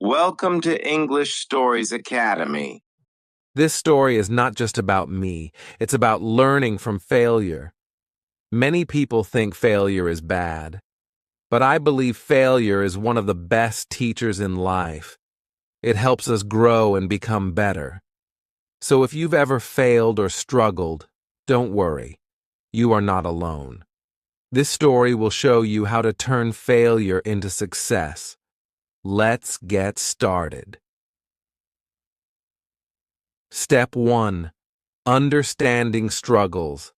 Welcome to English Stories Academy. This story is not just about me, it's about learning from failure. Many people think failure is bad, but I believe failure is one of the best teachers in life. It helps us grow and become better. So if you've ever failed or struggled, don't worry. You are not alone. This story will show you how to turn failure into success. Let's get started. Step 1. Understanding struggles.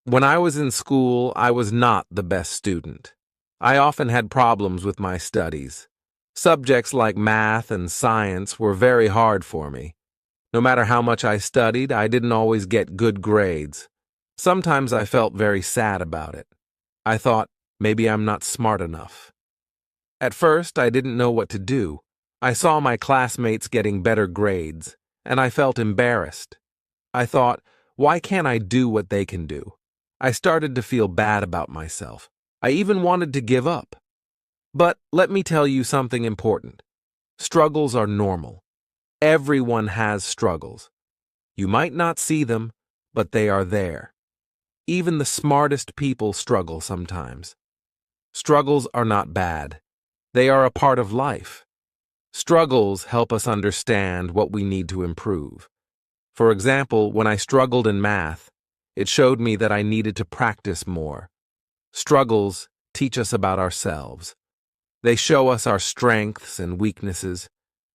When I was in school, I was not the best student. I often had problems with my studies. Subjects like math and science were very hard for me. No matter how much I studied, I didn't always get good grades. Sometimes I felt very sad about it. I thought, maybe I'm not smart enough. At first, I didn't know what to do. I saw my classmates getting better grades, and I felt embarrassed. I thought, why can't I do what they can do? I started to feel bad about myself. I even wanted to give up. But let me tell you something important. Struggles are normal. Everyone has struggles. You might not see them, but they are there. Even the smartest people struggle sometimes. Struggles are not bad. They are a part of life. Struggles help us understand what we need to improve. For example, when I struggled in math, it showed me that I needed to practice more. Struggles teach us about ourselves. They show us our strengths and weaknesses.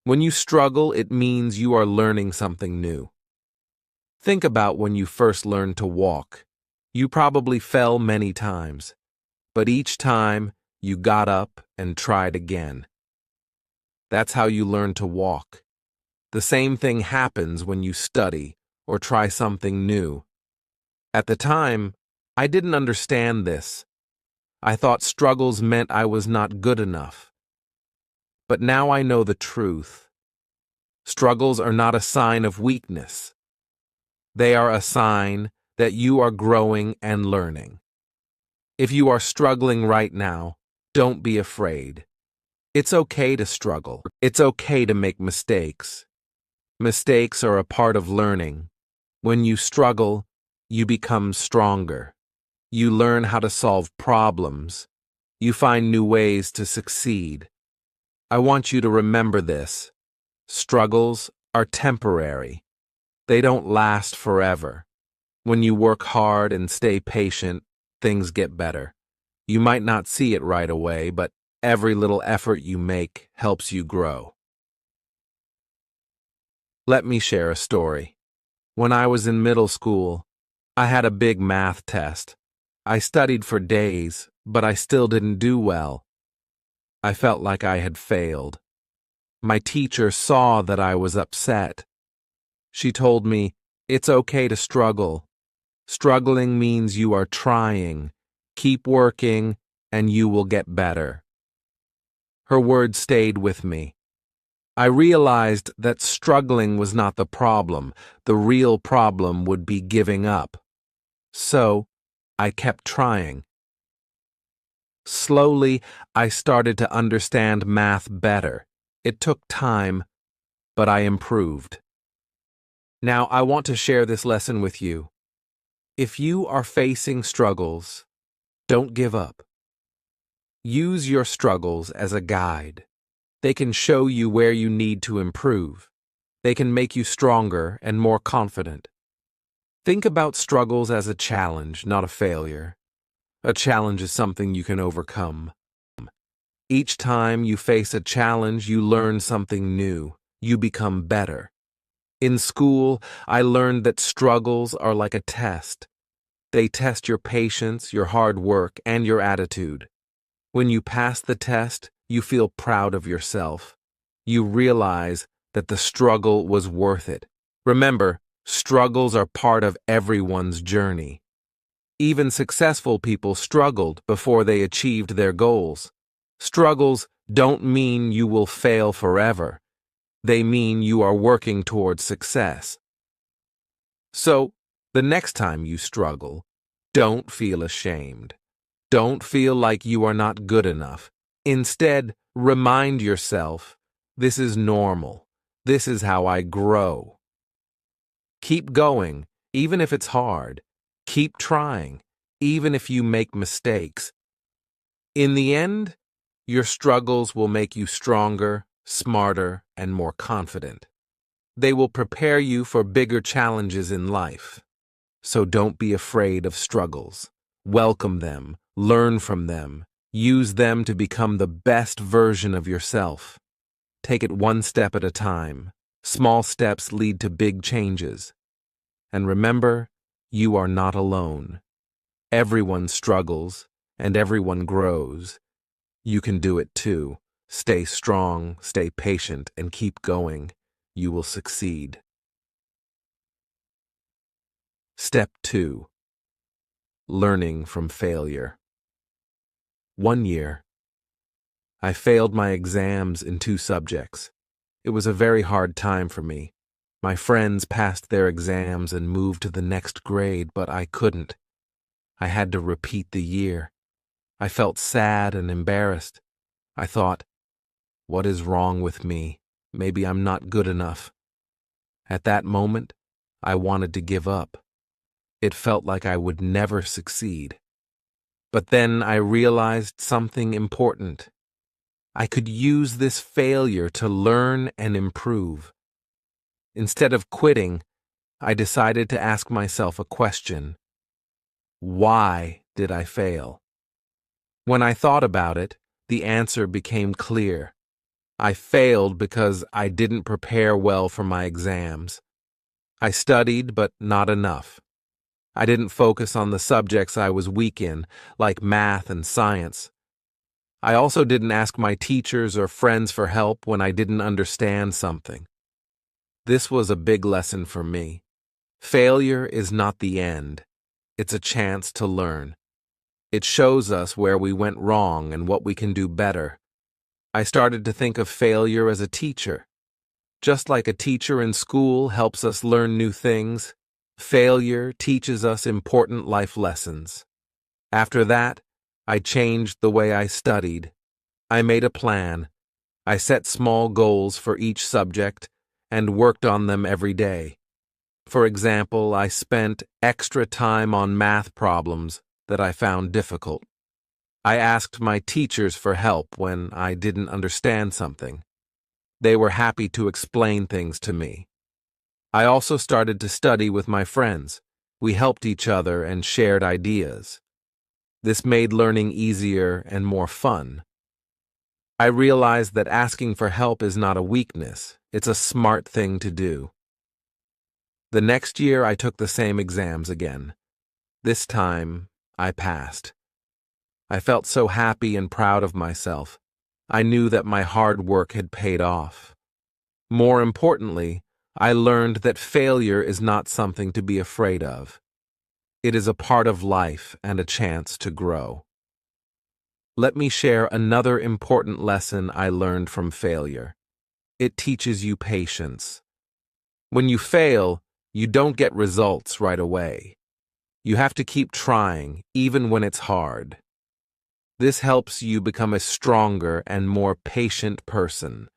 When you struggle, it means you are learning something new. Think about when you first learned to walk. You probably fell many times, but each time you got up and tried again. That's how you learn to walk. The same thing happens when you study or try something new. At the time, I didn't understand this. I thought struggles meant I was not good enough. But now I know the truth. Struggles are not a sign of weakness. They are a sign that you are growing and learning. If you are struggling right now, don't be afraid. It's okay to struggle. It's okay to make mistakes. Mistakes are a part of learning. When you struggle, you become stronger. You learn how to solve problems. You find new ways to succeed. I want you to remember this. Struggles are temporary. They don't last forever. When you work hard and stay patient, things get better. You might not see it right away, but every little effort you make helps you grow. Let me share a story. When I was in middle school, I had a big math test. I studied for days, but I still didn't do well. I felt like I had failed. My teacher saw that I was upset. She told me, "It's okay to struggle. Struggling means you are trying. Keep working, and you will get better." Her words stayed with me. I realized that struggling was not the problem. The real problem would be giving up. So, I kept trying. Slowly, I started to understand math better. It took time, but I improved. Now, I want to share this lesson with you. If you are facing struggles, don't give up. Use your struggles as a guide. They can show you where you need to improve. They can make you stronger and more confident. Think about struggles as a challenge, not a failure. A challenge is something you can overcome. Each time you face a challenge, you learn something new. You become better. In school, I learned that struggles are like a test. They test your patience, your hard work, and your attitude. When you pass the test, you feel proud of yourself. You realize that the struggle was worth it. Remember, struggles are part of everyone's journey. Even successful people struggled before they achieved their goals. Struggles don't mean you will fail forever. They mean you are working towards success. So, the next time you struggle, don't feel ashamed. Don't feel like you are not good enough. Instead, remind yourself, This is normal. This is how I grow. Keep going, even if it's hard. Keep trying, even if you make mistakes. In the end, your struggles will make you stronger, smarter, and more confident. They will prepare you for bigger challenges in life. So don't be afraid of struggles. Welcome them, learn from them, use them to become the best version of yourself. Take it one step at a time. Small steps lead to big changes. And remember, you are not alone. Everyone struggles, and everyone grows. You can do it too. Stay strong, stay patient, and keep going. You will succeed. Step 2. Learning from failure. One year, I failed my exams in 2 subjects. It was a very hard time for me. My friends passed their exams and moved to the next grade, but I couldn't. I had to repeat the year. I felt sad and embarrassed. I thought, what is wrong with me? Maybe I'm not good enough. At that moment, I wanted to give up. It felt like I would never succeed. But then I realized something important. I could use this failure to learn and improve. Instead of quitting, I decided to ask myself a question. Why did I fail? When I thought about it, the answer became clear. I failed because I didn't prepare well for my exams. I studied, but not enough. I didn't focus on the subjects I was weak in, like math and science. I also didn't ask my teachers or friends for help when I didn't understand something. This was a big lesson for me. Failure is not the end. It's a chance to learn. It shows us where we went wrong and what we can do better. I started to think of failure as a teacher. Just like a teacher in school helps us learn new things, failure teaches us important life lessons. After that, I changed the way I studied. I made a plan. I set small goals for each subject and worked on them every day. For example, I spent extra time on math problems that I found difficult. I asked my teachers for help when I didn't understand something. They were happy to explain things to me. I also started to study with my friends. We helped each other and shared ideas. This made learning easier and more fun. I realized that asking for help is not a weakness. It's a smart thing to do. The next year, I took the same exams again. This time, I passed. I felt so happy and proud of myself. I knew that my hard work had paid off. More importantly, I learned that failure is not something to be afraid of. It is a part of life and a chance to grow. Let me share another important lesson I learned from failure. It teaches you patience. When you fail, you don't get results right away. You have to keep trying, even when it's hard. This helps you become a stronger and more patient person.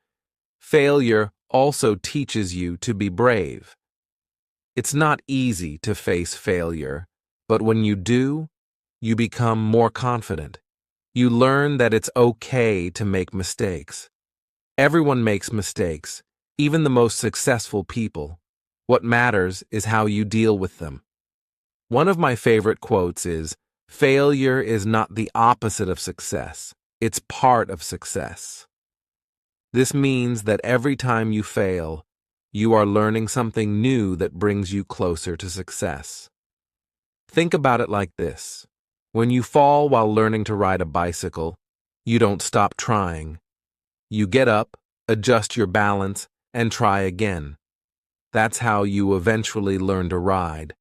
Failure also teaches you to be brave. It's not easy to face failure, but when you do, you become more confident. You learn that it's okay to make mistakes. Everyone makes mistakes, even the most successful people. What matters is how you deal with them. One of my favorite quotes is, "Failure is not the opposite of success. It's part of success." This means that every time you fail, you are learning something new that brings you closer to success. Think about it like this. When you fall while learning to ride a bicycle, you don't stop trying. You get up, adjust your balance, and try again. That's how you eventually learn to ride.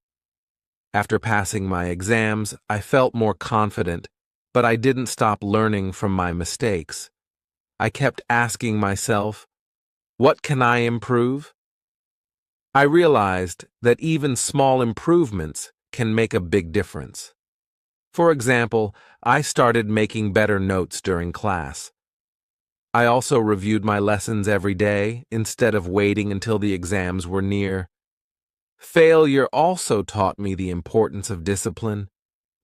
After passing my exams, I felt more confident, but I didn't stop learning from my mistakes. I kept asking myself, what can I improve? I realized that even small improvements can make a big difference. For example, I started making better notes during class. I also reviewed my lessons every day instead of waiting until the exams were near. Failure also taught me the importance of discipline.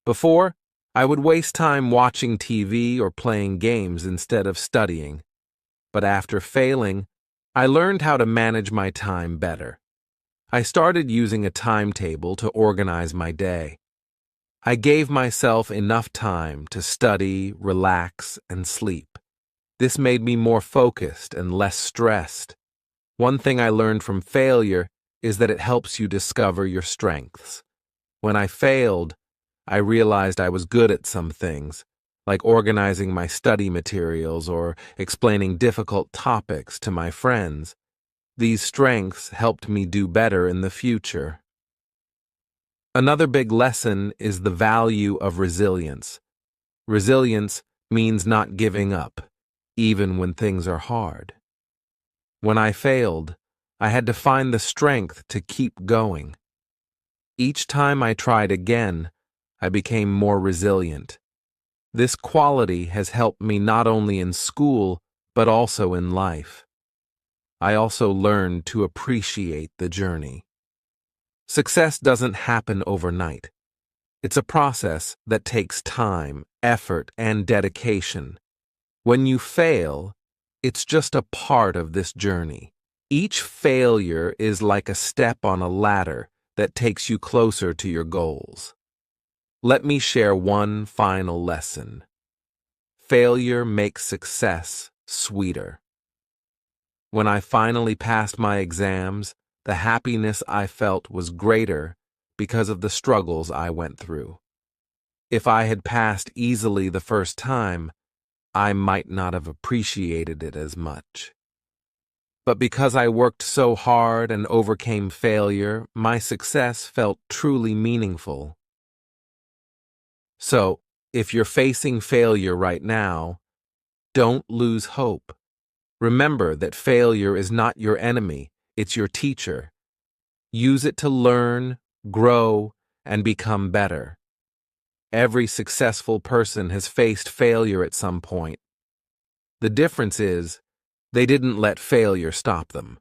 Before, I would waste time watching TV or playing games instead of studying. But after failing, I learned how to manage my time better. I started using a timetable to organize my day. I gave myself enough time to study, relax, and sleep. This made me more focused and less stressed. One thing I learned from failure is that it helps you discover your strengths. When I failed, I realized I was good at some things, like organizing my study materials or explaining difficult topics to my friends. These strengths helped me do better in the future. Another big lesson is the value of resilience. Resilience means not giving up, even when things are hard. When I failed, I had to find the strength to keep going. Each time I tried again, I became more resilient. This quality has helped me not only in school, but also in life. I also learned to appreciate the journey. Success doesn't happen overnight. It's a process that takes time, effort, and dedication. When you fail, it's just a part of this journey. Each failure is like a step on a ladder that takes you closer to your goals. Let me share one final lesson. Failure makes success sweeter. When I finally passed my exams, the happiness I felt was greater because of the struggles I went through. If I had passed easily the first time, I might not have appreciated it as much. But because I worked so hard and overcame failure, my success felt truly meaningful. So, if you're facing failure right now, don't lose hope. Remember that failure is not your enemy, it's your teacher. Use it to learn, grow, and become better. Every successful person has faced failure at some point. The difference is, they didn't let failure stop them.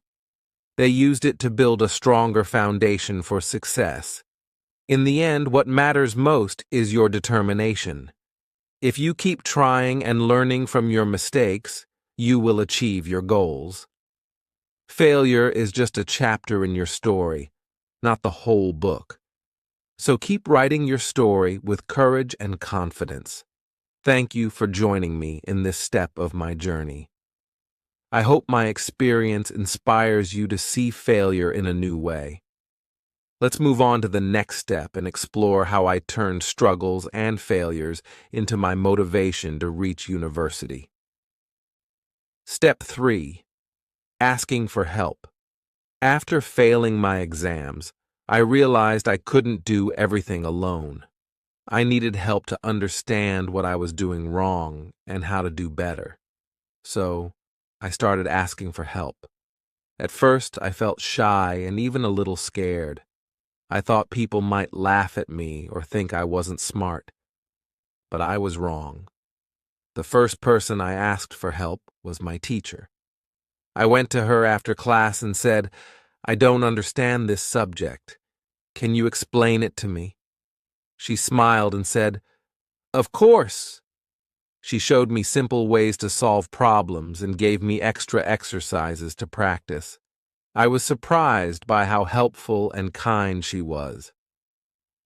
They used it to build a stronger foundation for success. In the end, what matters most is your determination. If you keep trying and learning from your mistakes, you will achieve your goals. Failure is just a chapter in your story, not the whole book. So keep writing your story with courage and confidence. Thank you for joining me in this step of my journey. I hope my experience inspires you to see failure in a new way. Let's move on to the next step and explore how I turned struggles and failures into my motivation to reach university. Step 3. Asking for help. After failing my exams, I realized I couldn't do everything alone. I needed help to understand what I was doing wrong and how to do better. So, I started asking for help. At first, I felt shy and even a little scared. I thought people might laugh at me or think I wasn't smart. But I was wrong. The first person I asked for help was my teacher. I went to her after class and said, "I don't understand this subject. Can you explain it to me?" She smiled and said, "Of course." She showed me simple ways to solve problems and gave me extra exercises to practice. I was surprised by how helpful and kind she was.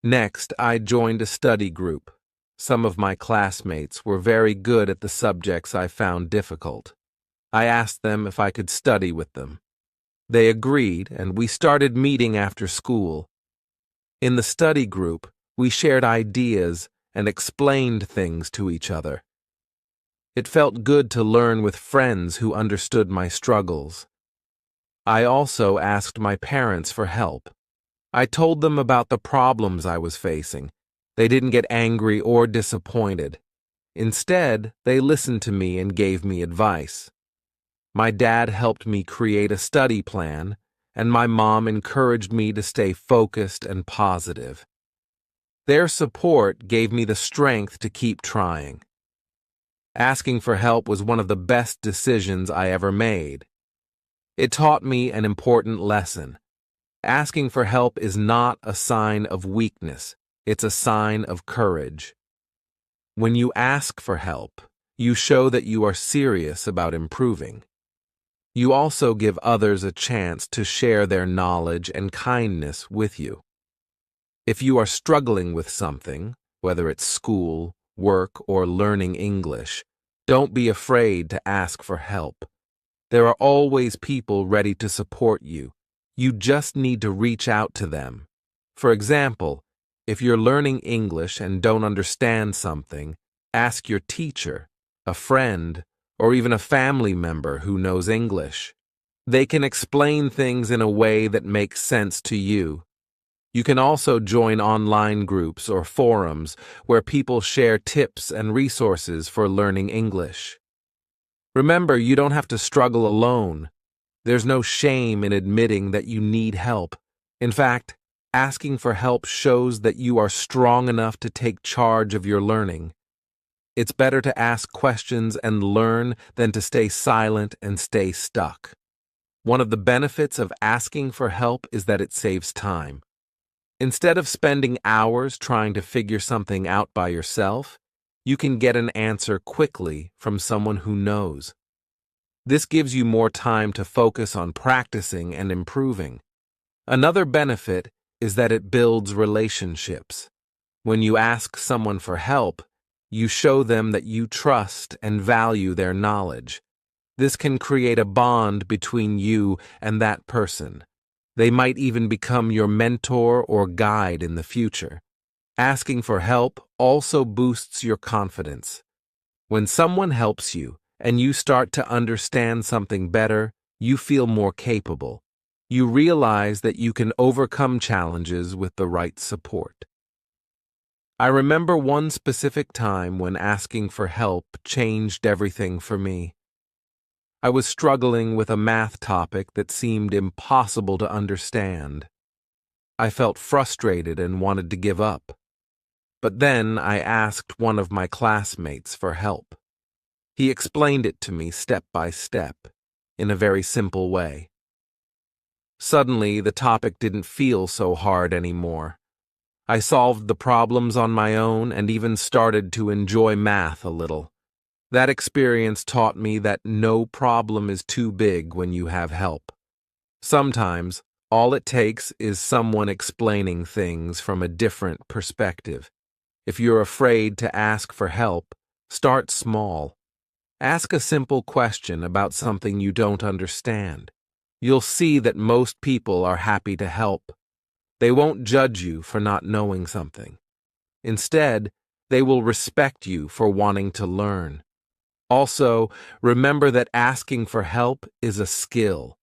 Next, I joined a study group. Some of my classmates were very good at the subjects I found difficult. I asked them if I could study with them. They agreed, and we started meeting after school. In the study group, we shared ideas and explained things to each other. It felt good to learn with friends who understood my struggles. I also asked my parents for help. I told them about the problems I was facing. They didn't get angry or disappointed. Instead, they listened to me and gave me advice. My dad helped me create a study plan, and my mom encouraged me to stay focused and positive. Their support gave me the strength to keep trying. Asking for help was one of the best decisions I ever made. It taught me an important lesson. Asking for help is not a sign of weakness, it's a sign of courage. When you ask for help, you show that you are serious about improving. You also give others a chance to share their knowledge and kindness with you. If you are struggling with something, whether it's school, work, or learning English, don't be afraid to ask for help. There are always people ready to support you. You just need to reach out to them. For example, if you're learning English and don't understand something, ask your teacher, a friend, or even a family member who knows English. They can explain things in a way that makes sense to you. You can also join online groups or forums where people share tips and resources for learning English. Remember, you don't have to struggle alone. There's no shame in admitting that you need help. In fact, asking for help shows that you are strong enough to take charge of your learning. It's better to ask questions and learn than to stay silent and stay stuck. One of the benefits of asking for help is that it saves time. Instead of spending hours trying to figure something out by yourself, you can get an answer quickly from someone who knows. This gives you more time to focus on practicing and improving. Another benefit is that it builds relationships. When you ask someone for help, you show them that you trust and value their knowledge. This can create a bond between you and that person. They might even become your mentor or guide in the future. Asking for help also boosts your confidence. When someone helps you and you start to understand something better, you feel more capable. You realize that you can overcome challenges with the right support. I remember one specific time when asking for help changed everything for me. I was struggling with a math topic that seemed impossible to understand. I felt frustrated and wanted to give up. But then I asked one of my classmates for help. He explained it to me step by step, in a very simple way. Suddenly, the topic didn't feel so hard anymore. I solved the problems on my own and even started to enjoy math a little. That experience taught me that no problem is too big when you have help. Sometimes, all it takes is someone explaining things from a different perspective. If you're afraid to ask for help, start small. Ask a simple question about something you don't understand. You'll see that most people are happy to help. They won't judge you for not knowing something. Instead, they will respect you for wanting to learn. Also, remember that asking for help is a skill.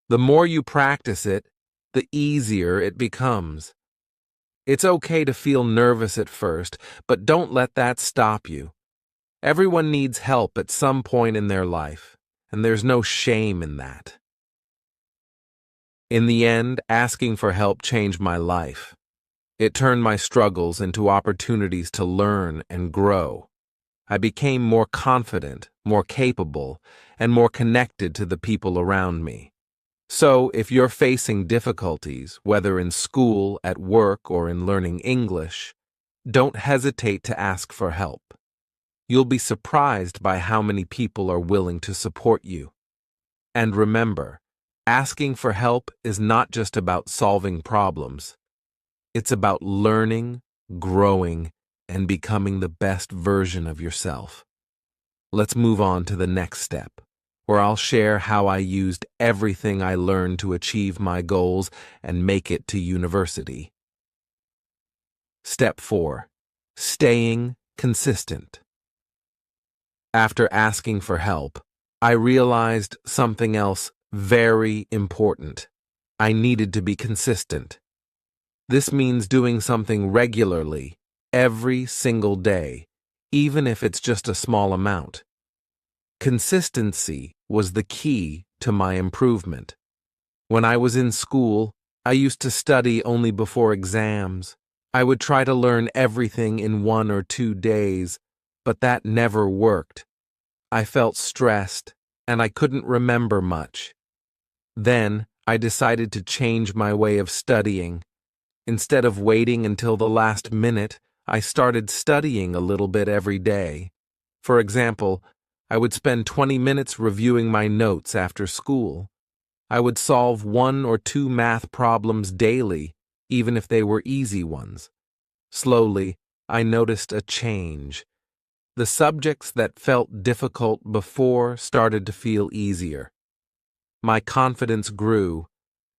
The more you practice it, the easier it becomes. It's okay to feel nervous at first, but don't let that stop you. Everyone needs help at some point in their life, and there's no shame in that. In the end, asking for help changed my life. It turned my struggles into opportunities to learn and grow. I became more confident, more capable, and more connected to the people around me. So, if you're facing difficulties, whether in school, at work, or in learning English, don't hesitate to ask for help. You'll be surprised by how many people are willing to support you. And remember, asking for help is not just about solving problems. It's about learning, growing, and becoming the best version of yourself. Let's move on to the next step, where I'll share how I used everything I learned to achieve my goals and make it to university. Step 4. Staying consistent. After asking for help, I realized something else very important. I needed to be consistent. This means doing something regularly, every single day, even if it's just a small amount. Consistency was the key to my improvement. When I was in school, I used to study only before exams. I would try to learn everything in 1 or 2 days, but that never worked. I felt stressed, and I couldn't remember much. Then, I decided to change my way of studying. Instead of waiting until the last minute, I started studying a little bit every day. For example, I would spend 20 minutes reviewing my notes after school. I would solve 1 or 2 math problems daily, even if they were easy ones. Slowly, I noticed a change. The subjects that felt difficult before started to feel easier. My confidence grew,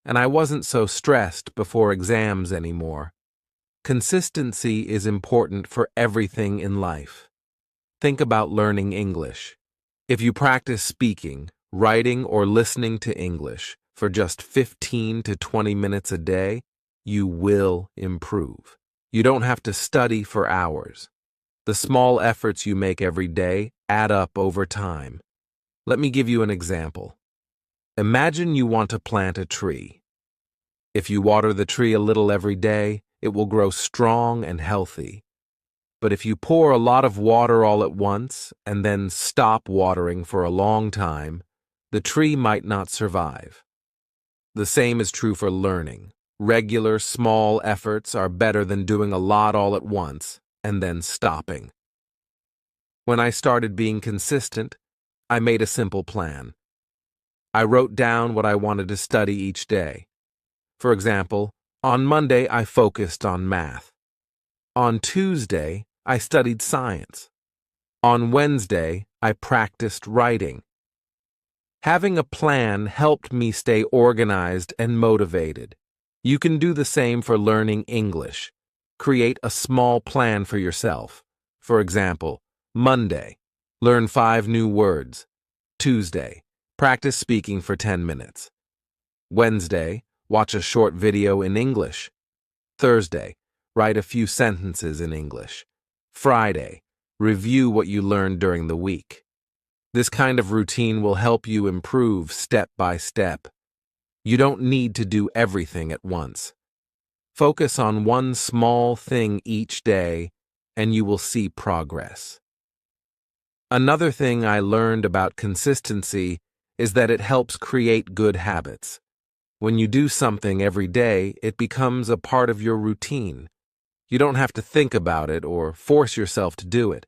and I wasn't so stressed before exams anymore. Consistency is important for everything in life. Think about learning English. If you practice speaking, writing, or listening to English for just 15 to 20 minutes a day, you will improve. You don't have to study for hours. The small efforts you make every day add up over time. Let me give you an example. Imagine you want to plant a tree. If you water the tree a little every day, it will grow strong and healthy. But if you pour a lot of water all at once and then stop watering for a long time, the tree might not survive. The same is true for learning. Regular, small efforts are better than doing a lot all at once and then stopping. When I started being consistent, I made a simple plan. I wrote down what I wanted to study each day. For example, on Monday I focused on math. On Tuesday, I studied science. On Wednesday, I practiced writing. Having a plan helped me stay organized and motivated. You can do the same for learning English. Create a small plan for yourself. For example, Monday, learn 5 new words. Tuesday, practice speaking for 10 minutes. Wednesday, watch a short video in English. Thursday, write a few sentences in English. Friday, review what you learned during the week. This kind of routine will help you improve step by step. You don't need to do everything at once. Focus on one small thing each day, and you will see progress. Another thing I learned about consistency is that it helps create good habits. When you do something every day, it becomes a part of your routine. You don't have to think about it or force yourself to do it.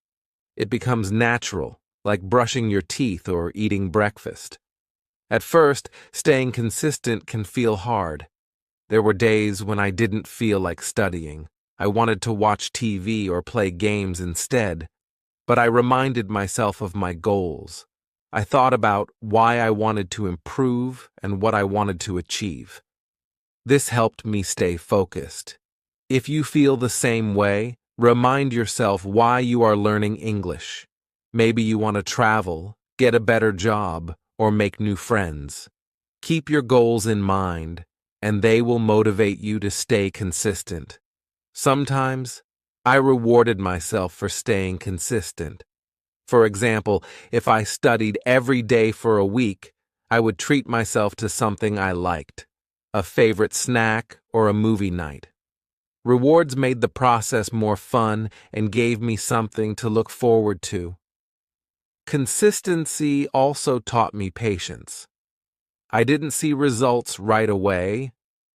It becomes natural, like brushing your teeth or eating breakfast. At first, staying consistent can feel hard. There were days when I didn't feel like studying. I wanted to watch TV or play games instead. But I reminded myself of my goals. I thought about why I wanted to improve and what I wanted to achieve. This helped me stay focused. If you feel the same way, remind yourself why you are learning English. Maybe you want to travel, get a better job, or make new friends. Keep your goals in mind, and they will motivate you to stay consistent. Sometimes, I rewarded myself for staying consistent. For example, if I studied every day for a week, I would treat myself to something I liked, a favorite snack or a movie night. Rewards made the process more fun and gave me something to look forward to. Consistency also taught me patience. I didn't see results right away,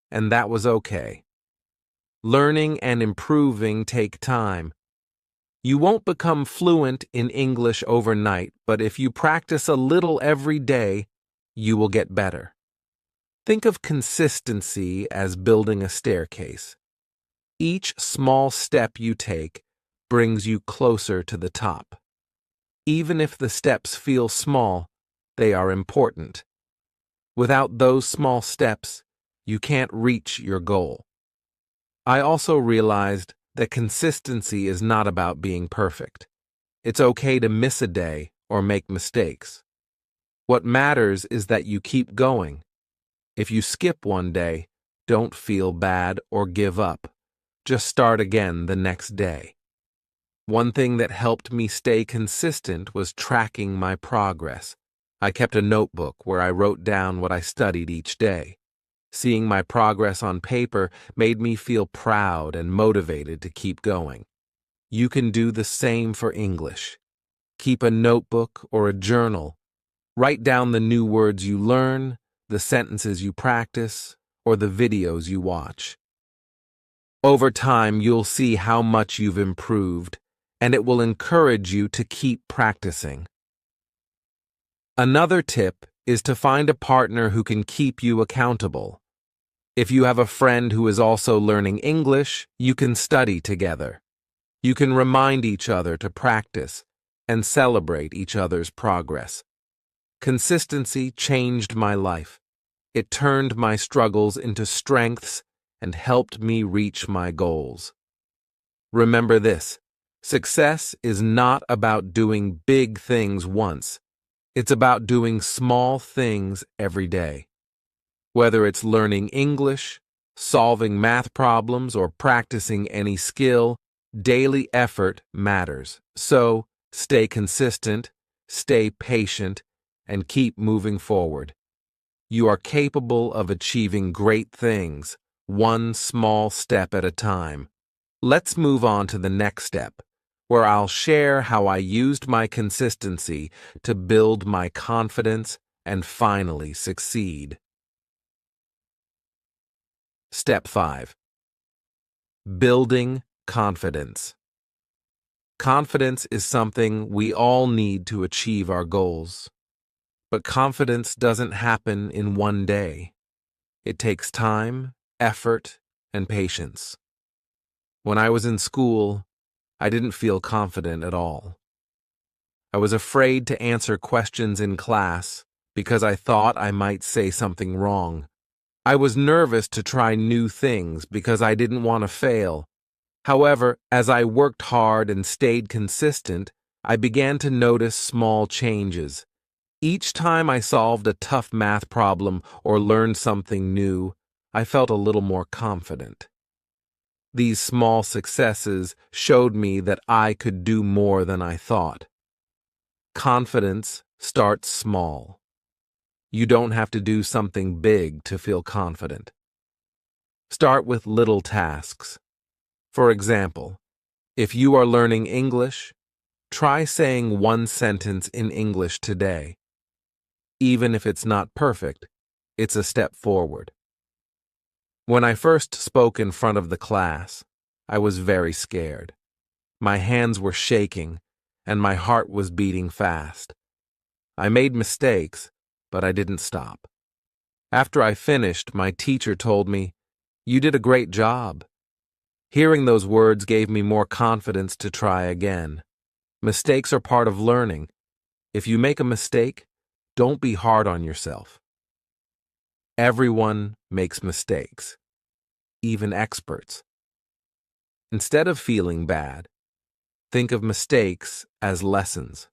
and that was okay. Learning and improving take time. You won't become fluent in English overnight, but if you practice a little every day, you will get better. Think of consistency as building a staircase. Each small step you take brings you closer to the top. Even if the steps feel small, they are important. Without those small steps, you can't reach your goal. I also realized that consistency is not about being perfect. It's okay to miss a day or make mistakes. What matters is that you keep going. If you skip one day, don't feel bad or give up. Just start again the next day. One thing that helped me stay consistent was tracking my progress. I kept a notebook where I wrote down what I studied each day. Seeing my progress on paper made me feel proud and motivated to keep going. you can do the same for English. Keep a notebook or a journal. Write down the new words you learn, the sentences you practice, or the videos you watch. Over time, you'll see how much you've improved, and it will encourage you to keep practicing. Another tip is to find a partner who can keep you accountable. If you have a friend who is also learning English, you can study together. You can remind each other to practice and celebrate each other's progress. Consistency changed my life. It turned my struggles into strengths and helped me reach my goals. Remember this: success is not about doing big things once. It's about doing small things every day. Whether it's learning English, solving math problems, or practicing any skill, daily effort matters. So, stay consistent, stay patient, and keep moving forward. You are capable of achieving great things, one small step at a time. Let's move on to the next step, where I'll share how I used my consistency to build my confidence and finally succeed. Step 5. Building confidence. Confidence is something we all need to achieve our goals. But confidence doesn't happen in one day. It takes time, effort, and patience. When I was in school, I didn't feel confident at all. I was afraid to answer questions in class because I thought I might say something wrong. I was nervous to try new things because I didn't want to fail. However, as I worked hard and stayed consistent, I began to notice small changes. Each time I solved a tough math problem or learned something new, I felt a little more confident. These small successes showed me that I could do more than I thought. Confidence starts small. You don't have to do something big to feel confident. Start with little tasks. For example, if you are learning English, try saying one sentence in English today. Even if it's not perfect, it's a step forward. When I first spoke in front of the class, I was very scared. My hands were shaking, and my heart was beating fast. I made mistakes, but I didn't stop. After I finished, my teacher told me, "You did a great job." Hearing those words gave me more confidence to try again. Mistakes are part of learning. If you make a mistake, don't be hard on yourself. Everyone makes mistakes, even experts. Instead of feeling bad, think of mistakes as lessons.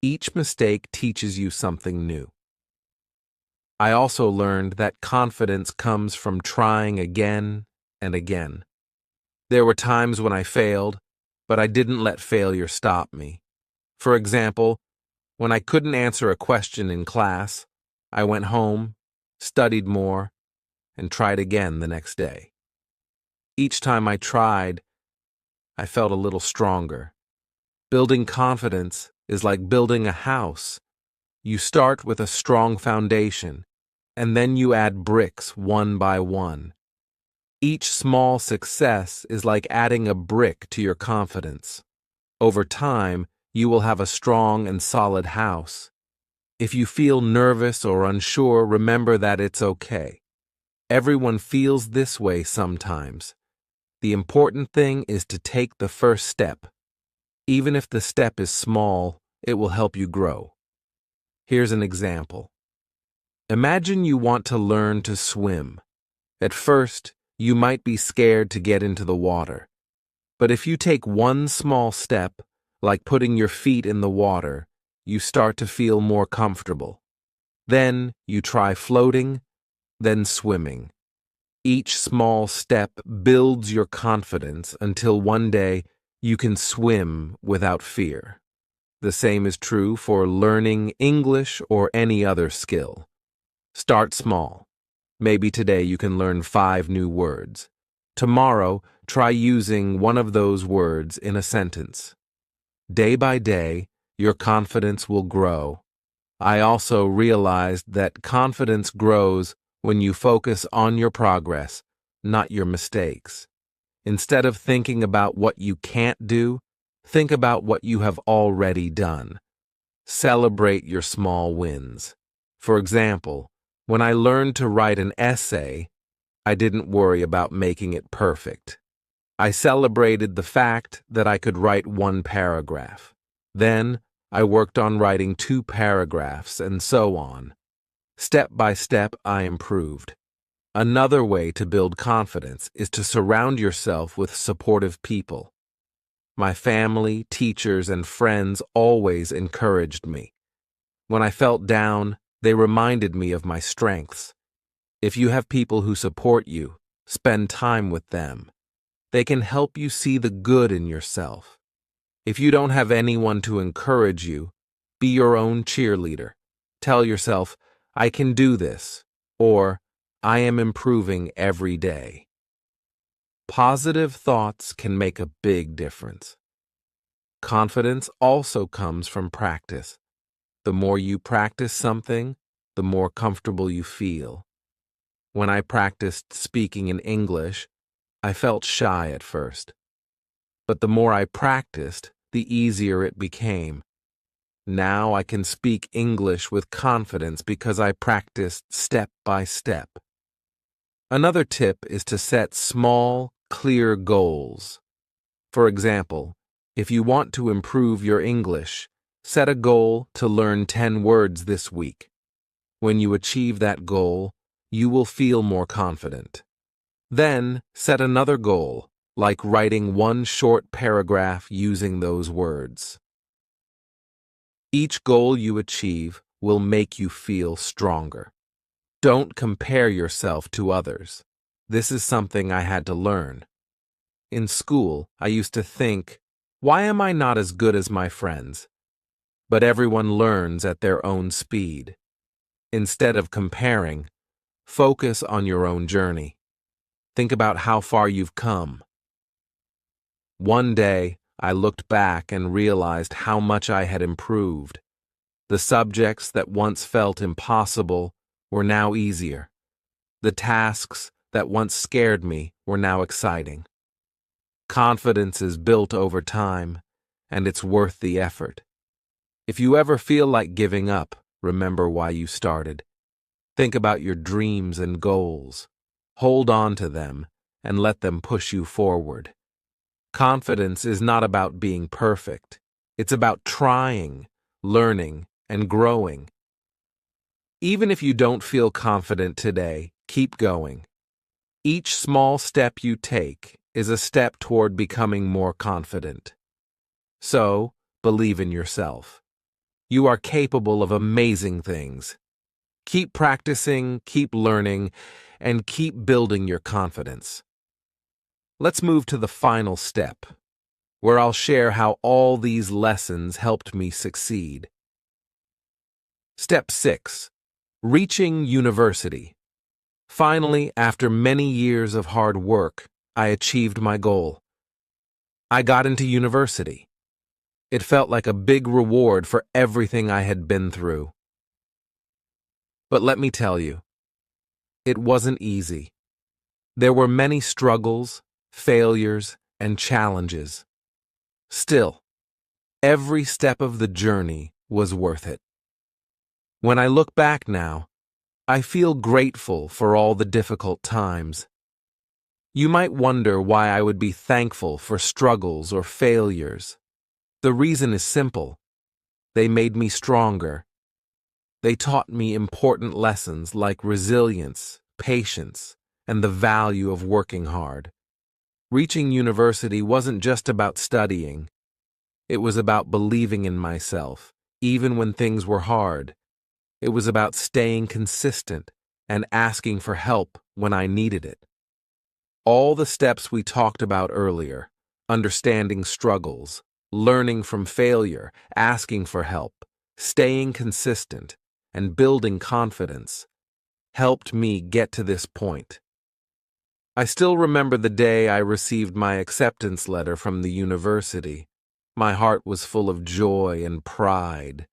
Each mistake teaches you something new. I also learned that confidence comes from trying again and again. There were times when I failed, but I didn't let failure stop me. For example, when I couldn't answer a question in class, I went home, studied more, and tried again the next day. Each time I tried, I felt a little stronger. Building confidence is like building a house. You start with a strong foundation, and then you add bricks one by one. Each small success is like adding a brick to your confidence. Over time, you will have a strong and solid house. If you feel nervous or unsure, remember that it's okay. Everyone feels this way sometimes. The important thing is to take the first step. Even if the step is small, it will help you grow. Here's an example. Imagine you want to learn to swim. At first, you might be scared to get into the water. But if you take one small step, like putting your feet in the water, you start to feel more comfortable. Then you try floating, then swimming. Each small step builds your confidence until one day you can swim without fear. The same is true for learning English or any other skill. Start small. Maybe today you can learn 5 new words. Tomorrow, try using one of those words in a sentence. Day by day, your confidence will grow. I also realized that confidence grows when you focus on your progress, not your mistakes. Instead of thinking about what you can't do, think about what you have already done. Celebrate your small wins. For example, when I learned to write an essay, I didn't worry about making it perfect. I celebrated the fact that I could write one paragraph. Then, I worked on writing 2 paragraphs and so on. Step by step, I improved. Another way to build confidence is to surround yourself with supportive people. My family, teachers, and friends always encouraged me. When I felt down, they reminded me of my strengths. If you have people who support you, spend time with them. They can help you see the good in yourself. If you don't have anyone to encourage you, be your own cheerleader. Tell yourself, I can do this, or I am improving every day. Positive thoughts can make a big difference. Confidence also comes from practice. The more you practice something, the more comfortable you feel. When I practiced speaking in English, I felt shy at first. But the more I practiced, the easier it became. Now I can speak English with confidence because I practiced step by step. Another tip is to set small, clear goals. For example, if you want to improve your English, set a goal to learn 10 words this week. When you achieve that goal, you will feel more confident. Then, set another goal, like writing 1 short paragraph using those words. Each goal you achieve will make you feel stronger. Don't compare yourself to others. This is something I had to learn. In school, I used to think, why am I not as good as my friends? But everyone learns at their own speed. Instead of comparing, focus on your own journey. Think about how far you've come. One day, I looked back and realized how much I had improved. The subjects that once felt impossible were now easier. The tasks that once scared me were now exciting. Confidence is built over time, and it's worth the effort. If you ever feel like giving up, remember why you started. Think about your dreams and goals. Hold on to them and let them push you forward. Confidence is not about being perfect. It's about trying, learning, and growing. Even if you don't feel confident today, keep going. Each small step you take is a step toward becoming more confident. So, believe in yourself. You are capable of amazing things. Keep practicing, keep learning, and keep building your confidence. Let's move to the final step, where I'll share how all these lessons helped me succeed. Step 6. Reaching university. Finally, after many years of hard work, I achieved my goal. I got into university. It felt like a big reward for everything I had been through. But let me tell you, it wasn't easy. There were many struggles, failures, and challenges. Still, every step of the journey was worth it. When I look back now, I feel grateful for all the difficult times. You might wonder why I would be thankful for struggles or failures. The reason is simple. They made me stronger. They taught me important lessons like resilience, patience, and the value of working hard. Reaching university wasn't just about studying. It was about believing in myself, even when things were hard. It was about staying consistent and asking for help when I needed it. All the steps we talked about earlier, understanding struggles, learning from failure, asking for help, staying consistent, and building confidence, helped me get to this point. I still remember the day I received my acceptance letter from the university. My heart was full of joy and pride.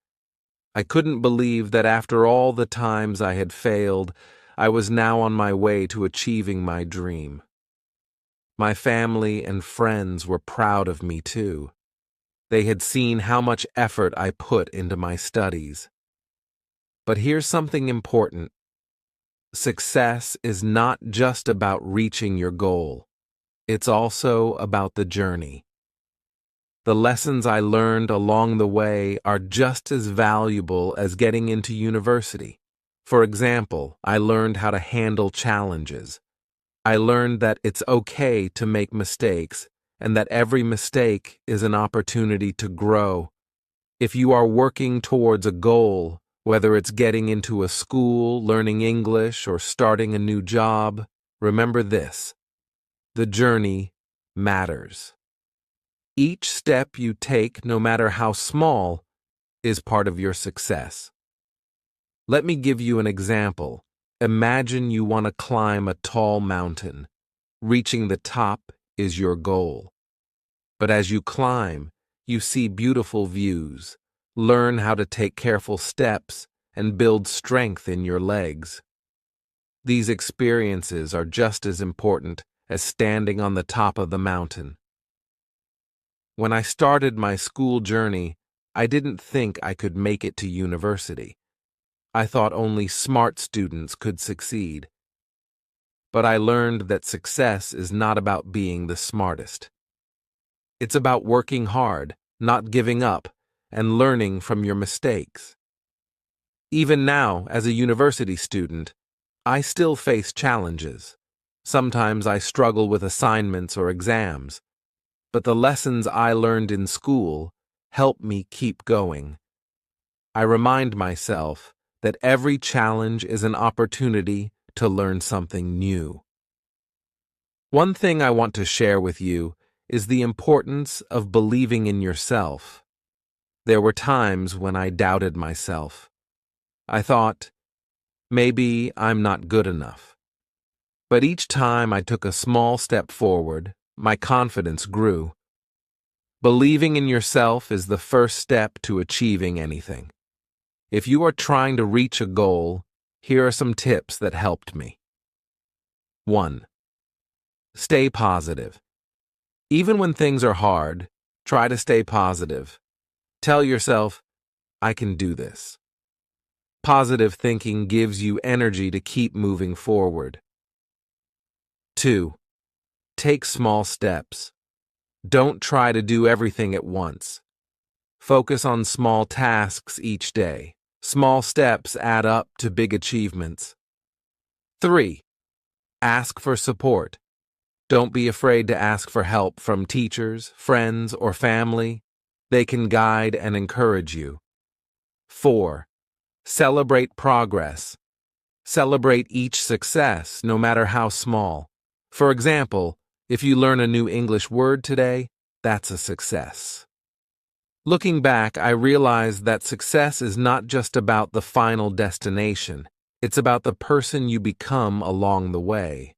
I couldn't believe that after all the times I had failed, I was now on my way to achieving my dream. My family and friends were proud of me too. They had seen how much effort I put into my studies. But here's something important. Success is not just about reaching your goal. It's also about the journey. The lessons I learned along the way are just as valuable as getting into university. For example, I learned how to handle challenges. I learned that it's okay to make mistakes and that every mistake is an opportunity to grow. If you are working towards a goal, whether it's getting into a school, learning English, or starting a new job, remember this: the journey matters. Each step you take, no matter how small, is part of your success. Let me give you an example. Imagine you want to climb a tall mountain. Reaching the top is your goal. But as you climb, you see beautiful views, learn how to take careful steps, and build strength in your legs. These experiences are just as important as standing on the top of the mountain. When I started my school journey, I didn't think I could make it to university. I thought only smart students could succeed. But I learned that success is not about being the smartest. It's about working hard, not giving up, and learning from your mistakes. Even now, as a university student, I still face challenges. Sometimes I struggle with assignments or exams, but the lessons I learned in school help me keep going. I remind myself that every challenge is an opportunity to learn something new. One thing I want to share with you is the importance of believing in yourself. There were times when I doubted myself. I thought, maybe I'm not good enough. But each time I took a small step forward, my confidence grew. Believing in yourself is the first step to achieving anything. If you are trying to reach a goal, here are some tips that helped me. 1. Stay positive. Even when things are hard, try to stay positive. Tell yourself, I can do this. Positive thinking gives you energy to keep moving forward. 2. Take small steps. Don't try to do everything at once. Focus on small tasks each day. Small steps add up to big achievements. 3. Ask for support. Don't be afraid to ask for help from teachers, friends, or family. They can guide and encourage you. 4. Celebrate progress. Celebrate each success, no matter how small. For example, if you learn a new English word today, that's a success. Looking back, I realized that success is not just about the final destination. It's about the person you become along the way.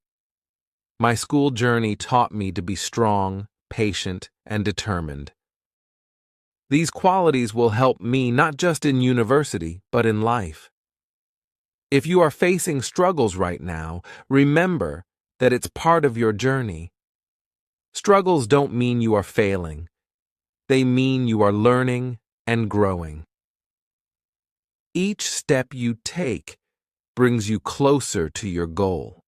My school journey taught me to be strong, patient, and determined. These qualities will help me not just in university, but in life. If you are facing struggles right now, remember that it's part of your journey. Struggles don't mean you are failing. They mean you are learning and growing. Each step you take brings you closer to your goal.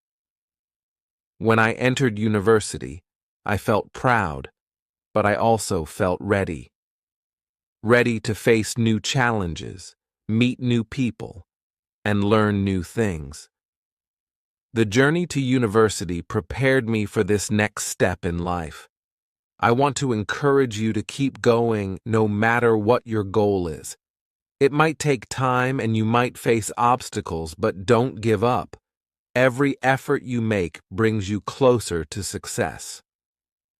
When I entered university, I felt proud, but I also felt ready. Ready to face new challenges, meet new people, and learn new things. The journey to university prepared me for this next step in life. I want to encourage you to keep going no matter what your goal is. It might take time and you might face obstacles, but don't give up. Every effort you make brings you closer to success.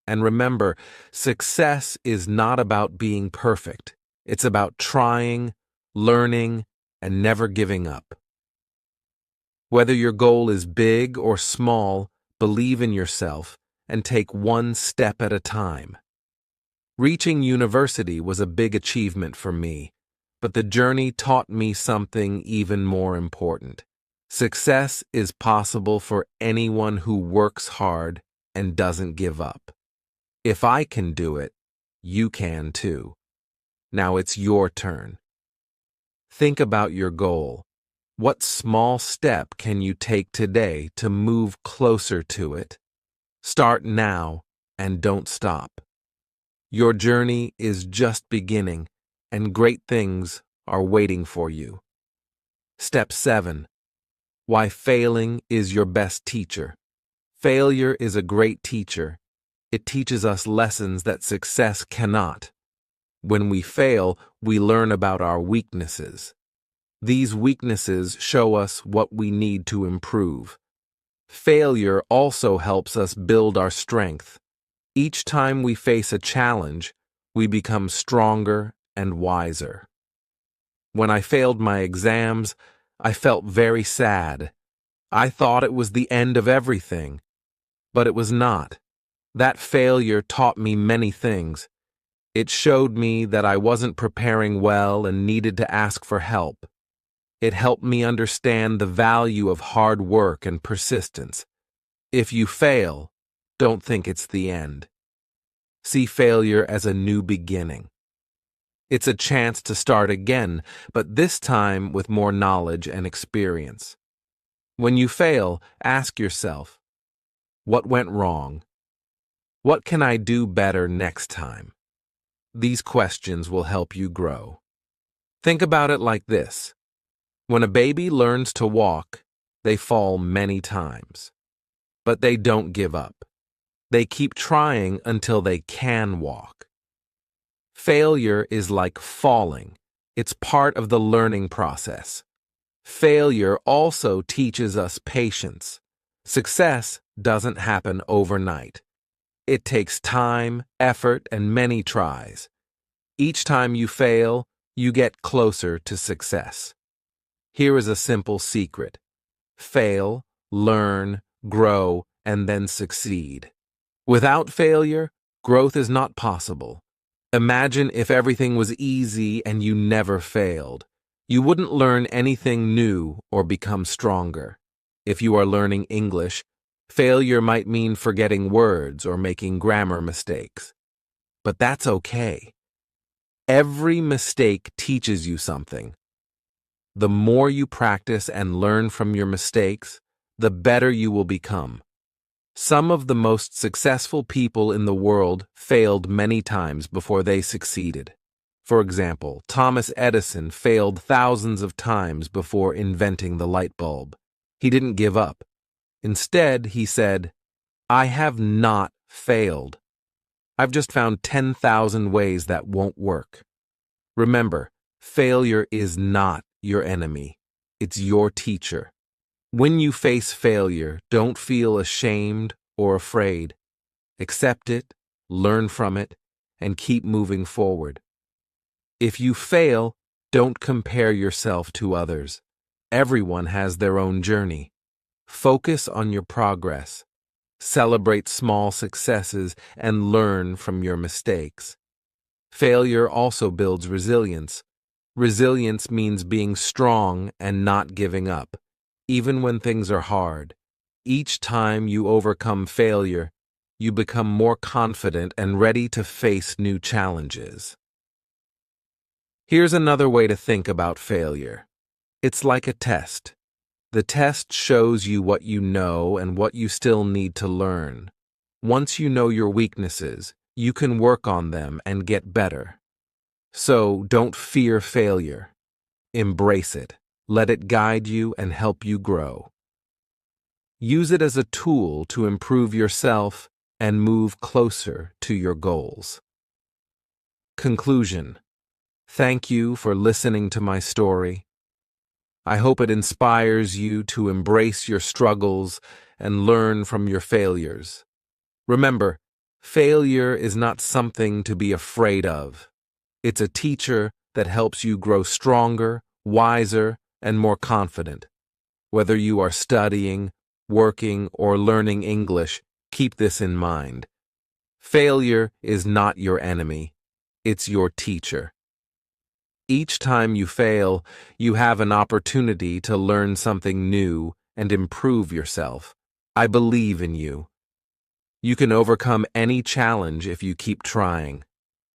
And remember, success is not about being perfect. It's about trying, learning, and never giving up. Whether your goal is big or small, believe in yourself, and take one step at a time. Reaching university was a big achievement for me, but the journey taught me something even more important. Success is possible for anyone who works hard and doesn't give up. If I can do it, you can too. Now it's your turn. Think about your goal. What small step can you take today to move closer to it? Start now and don't stop. Your journey is just beginning, and great things are waiting for you. Step 7. Why failing is your best teacher. Failure is a great teacher. It teaches us lessons that success cannot. When we fail, we learn about our weaknesses. These weaknesses show us what we need to improve. Failure also helps us build our strength. Each time we face a challenge, we become stronger and wiser. When I failed my exams, I felt very sad. I thought it was the end of everything, but it was not. That failure taught me many things. It showed me that I wasn't preparing well and needed to ask for help. It helped me understand the value of hard work and persistence. If you fail, don't think it's the end. See failure as a new beginning. It's a chance to start again, but this time with more knowledge and experience. When you fail, ask yourself, what went wrong? What can I do better next time? These questions will help you grow. Think about it like this. When a baby learns to walk, they fall many times. But they don't give up. They keep trying until they can walk. Failure is like falling. It's part of the learning process. Failure also teaches us patience. Success doesn't happen overnight. It takes time, effort, and many tries. Each time you fail, you get closer to success. Here is a simple secret. Fail, learn, grow, and then succeed. Without failure, growth is not possible. Imagine if everything was easy and you never failed. You wouldn't learn anything new or become stronger. If you are learning English, failure might mean forgetting words or making grammar mistakes. But that's okay. Every mistake teaches you something. The more you practice and learn from your mistakes, the better you will become. Some of the most successful people in the world failed many times before they succeeded. For example, Thomas Edison failed thousands of times before inventing the light bulb. He didn't give up. Instead, he said, "I have not failed. I've just found 10,000 ways that won't work." Remember, failure is not your enemy. It's your teacher. When you face failure, don't feel ashamed or afraid. Accept it, learn from it, and keep moving forward. If you fail, don't compare yourself to others. Everyone has their own journey. Focus on your progress. Celebrate small successes and learn from your mistakes. Failure also builds resilience. Resilience means being strong and not giving up, even when things are hard. Each time you overcome failure, you become more confident and ready to face new challenges. Here's another way to think about failure. It's like a test. The test shows you what you know and what you still need to learn. Once you know your weaknesses, you can work on them and get better. So don't fear failure. Embrace it. Let it guide you and help you grow. Use it as a tool to improve yourself and move closer to your goals. Conclusion. Thank you for listening to my story. I hope it inspires you to embrace your struggles and learn from your failures. Remember, failure is not something to be afraid of. It's a teacher that helps you grow stronger, wiser, and more confident. Whether you are studying, working, or learning English, keep this in mind. Failure is not your enemy. It's your teacher. Each time you fail, you have an opportunity to learn something new and improve yourself. I believe in you. You can overcome any challenge if you keep trying.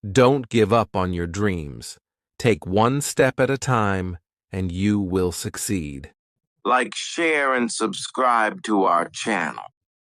Don't give up on your dreams. Take one step at a time, and you will succeed. Like, share, and subscribe to our channel.